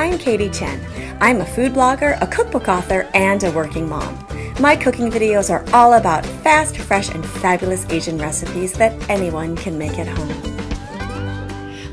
I'm Katie Chen. I'm a food blogger, a cookbook author, and a working mom. My cooking videos are all about fast, fresh, and fabulous Asian recipes that anyone can make at home.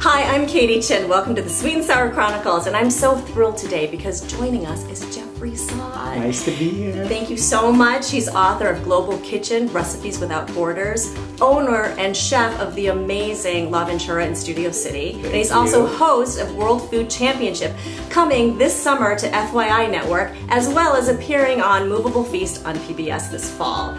Hi, I'm Katie Chen. Welcome to the Sweet and Sour Chronicles, and I'm so thrilled today because joining us is Jeffrey Saad. Nice to be here. Thank you so much. He's author of Global Kitchen, Recipes Without Borders, owner and chef of the amazing La Ventura in Studio City. And he's also host of World Food Championship, coming this summer to FYI Network, as well as appearing on Movable Feast on PBS this fall.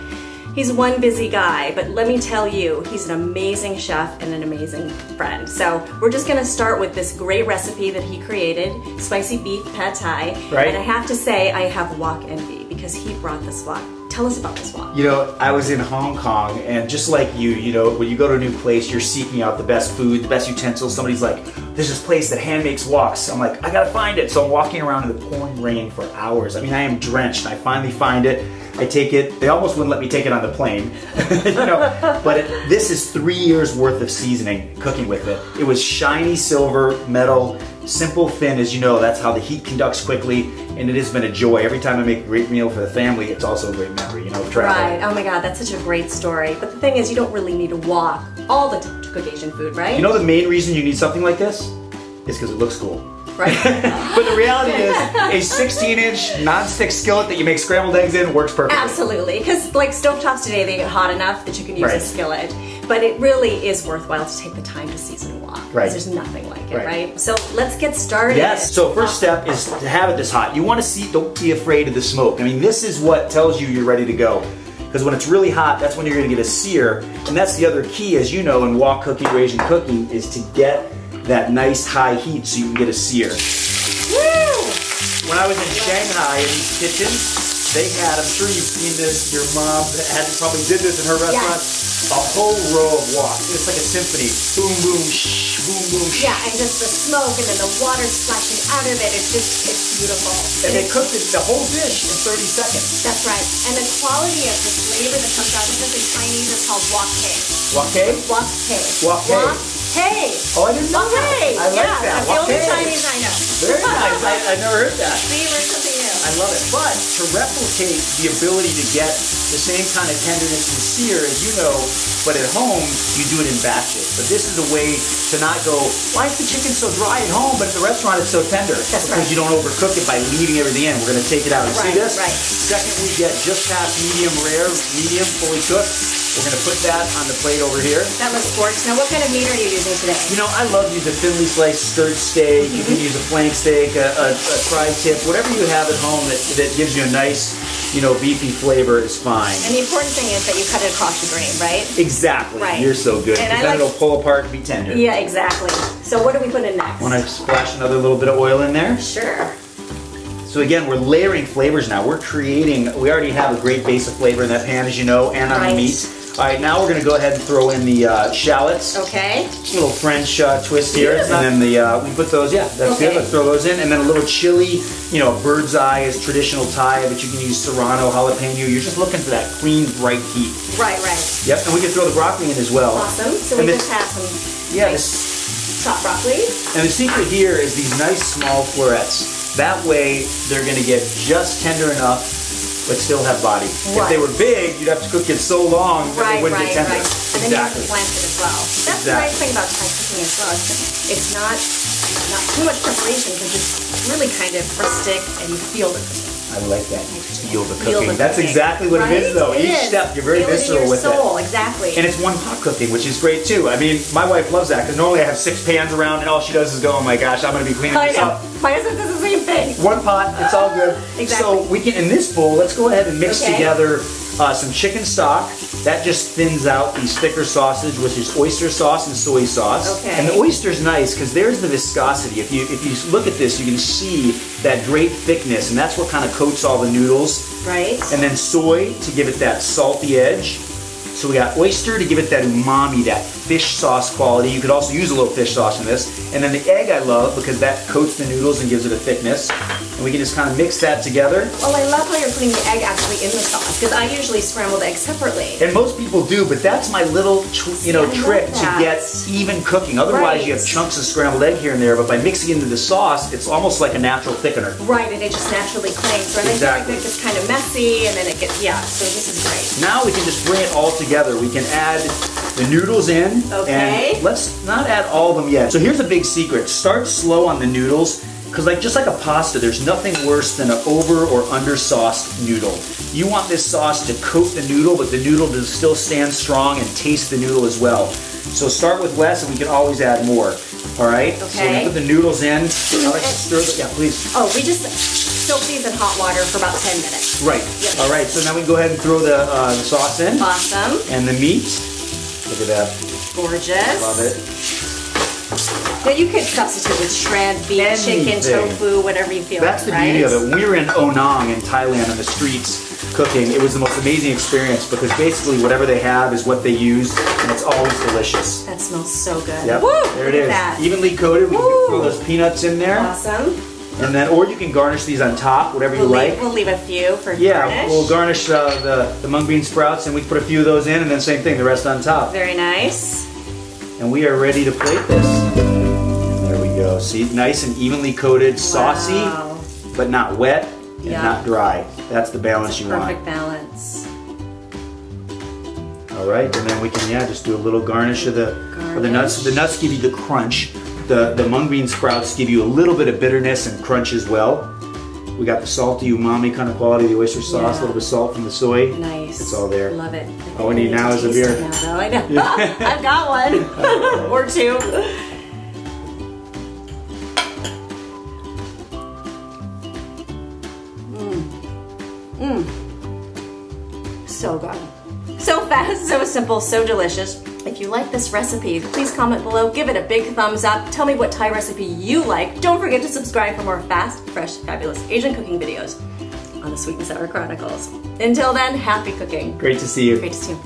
He's one busy guy, but let me tell you, he's an amazing chef and an amazing friend. So we're just gonna start with this great recipe that he created, spicy beef pad thai. Right. And I have to say, I have wok envy because he brought this wok. Tell us about this wok. You know, I was in Hong Kong, and just like you know, when you go to a new place, you're seeking out the best food, the best utensils. Somebody's like, there's this place that hand makes woks. I'm like, I gotta find it. So I'm walking around in the pouring rain for hours. I mean, I am drenched. I finally find it. I take it. They almost wouldn't let me take it on the plane, you know. But this is 3 years worth of seasoning, cooking with it. It was shiny silver, metal, simple, thin. As you know, that's how the heat conducts quickly, and it has been a joy. Every time I make a great meal for the family, it's also a great memory, you know, travel. Right. Oh my God, that's such a great story. But the thing is, you don't really need a wok all the time to cook Asian food, right? You know the main reason you need something like this is because it looks cool. Right. But the reality is, a 16-inch non-stick skillet that you make scrambled eggs in works perfectly. Absolutely, because like stovetops today, they get hot enough that you can use a skillet. But it really is worthwhile to take the time to season a wok. Right. Because there's nothing like it, right? So let's get started. Yes, so first step is to have it this hot. You want to see, don't be afraid of the smoke. I mean, this is what tells you you're ready to go. Because when it's really hot, that's when you're going to get a sear. And that's the other key, as you know, in wok cooking or Asian cooking, is to get that nice high heat so you can get a sear. Woo! When I was in Shanghai in these kitchens, they had, I'm sure you've seen this, your mom probably did this in her restaurant, a whole row of wok. It's like a symphony. Boom, boom, shh, boom, boom, shh. Yeah, and just the smoke and then the water splashing out of it. It's beautiful. And they cooked the whole dish in 30 seconds. That's right. And the quality of the flavor that comes out of this in Chinese is called wok hei. Wok hei? Wok hei. Wok hei. Hey! Oh, I didn't know that. I like that. That's the only Chinese I know. Very nice. I never heard that. See, learn something new. I love it. But to replicate the ability to get the same kind of tenderness and sear as you know, but at home, you do it in batches. But this is a way to not go, why is the chicken so dry at home, but at the restaurant it's so tender? That's because you don't overcook it by leaving everything in. We're going to take it out. You see this? Right. Second, we get just past medium rare, medium, fully cooked. We're going to put that on the plate over here. That looks gorgeous. Now, what kind of meat are you using today? You know, I love using a thinly sliced skirt steak. You can use a flank steak, a tri-tip, whatever you have at home that gives you a nice, you know, beefy flavor is fine. And the important thing is that you cut it across the grain, right? Exactly. Right. You're so good. And then it'll pull apart and be tender. Yeah, exactly. So what do we put in next? Want to splash another little bit of oil in there? Sure. So again, we're layering flavors now. We're creating, we already have a great base of flavor in that pan, as you know, and on the meat. All right, now we're going to go ahead and throw in the shallots. Okay. A little French twist here. And then we put those, that's good. Let's throw those in. And then a little chili, you know, bird's eye is traditional Thai, but you can use serrano, jalapeno. You're just looking for that clean, bright heat. Right. Yep, and we can throw the broccoli in as well. Awesome. So we just have some chopped broccoli. And the secret here is these nice small florets. That way, they're going to get just tender enough but still have body. If they were big, you'd have to cook it so long that they wouldn't get tender. And then you have to plant it as well. That's the nice thing about Thai cooking as well. It's not too much preparation because it's really kind of rustic and you feel the cooking. I like that. You feel the cooking. That's exactly what it is, though. Each step, you're very visceral with it. Exactly. And it's one pot cooking, which is great too. I mean, my wife loves that because normally I have 6 pans around and all she does is go, oh my gosh, I'm going to be cleaning this up. My husband does the same thing. One pot, it's all good. Exactly. So we can, in this bowl, let's go ahead and mix together some chicken stock. That just thins out these thicker sausage, which is oyster sauce and soy sauce. Okay. And the oyster's nice because there's the viscosity. If you look at this, you can see that great thickness, and that's what kind of coats all the noodles. Right. And then soy to give it that salty edge. So we got oyster to give it that umami, that fish sauce quality. You could also use a little fish sauce in this. And then the egg I love because that coats the noodles and gives it a thickness. And we can just kind of mix that together. Well, I love how you're putting the egg actually in the sauce because I usually scramble the eggs separately. And most people do, but that's my little trick to get even cooking. Otherwise, you have chunks of scrambled egg here and there, but by mixing it into the sauce, it's almost like a natural thickener. Right, and it just naturally clings. Right? Exactly. I feel like it's kind of messy, and then it gets, so this is great. Now we can just bring it all together. We can add the noodles in. Okay. And let's not add all of them yet. So here's a big secret. Start slow on the noodles, because just like a pasta, there's nothing worse than an over or under sauced noodle. You want this sauce to coat the noodle, but the noodle to still stand strong and taste the noodle as well. So start with less, and we can always add more. All right? Okay. So we put the noodles in. I like to stir them. Yeah, please. Oh, we just soak these in hot water for about 10 minutes. Right. Yep. All right, so now we can go ahead and throw the sauce in. Awesome. And the meat. Look at that. Gorgeous. Love it. Now you could substitute with shrimp, beef, chicken, tofu, whatever you feel like, That's the beauty of it. When we were in Onang in Thailand on the streets cooking, it was the most amazing experience because basically whatever they have is what they use, and it's always delicious. That smells so good. Yep. Woo, there it is. That. Evenly coated. We can throw those peanuts in there. Awesome. And then, or you can garnish these on top, whatever you like. We'll leave a few for garnish. Yeah, we'll garnish the mung bean sprouts, and we put a few of those in, and then same thing, the rest on top. Very nice. And we are ready to plate this. There we go. See, nice and evenly coated, saucy, but not wet and not dry. That's the balance you want. Perfect balance. All right, and then we can just do a little garnish of the nuts. The nuts give you the crunch. The mung bean sprouts give you a little bit of bitterness and crunch as well. We got the salty umami kind of quality of the oyster sauce, a little bit of salt from the soy. Nice. It's all there. Love it. All we need now is a beer. Now, I know. I've got one. Or two. So good. So fast, so simple, so delicious. If you like this recipe, please comment below, give it a big thumbs up, tell me what Thai recipe you like. Don't forget to subscribe for more fast, fresh, fabulous Asian cooking videos on the Sweet and Sour Chronicles. Until then, happy cooking. Great to see you. Great to see you.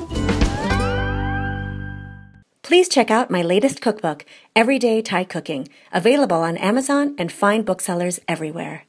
Please check out my latest cookbook, Everyday Thai Cooking, available on Amazon and fine booksellers everywhere.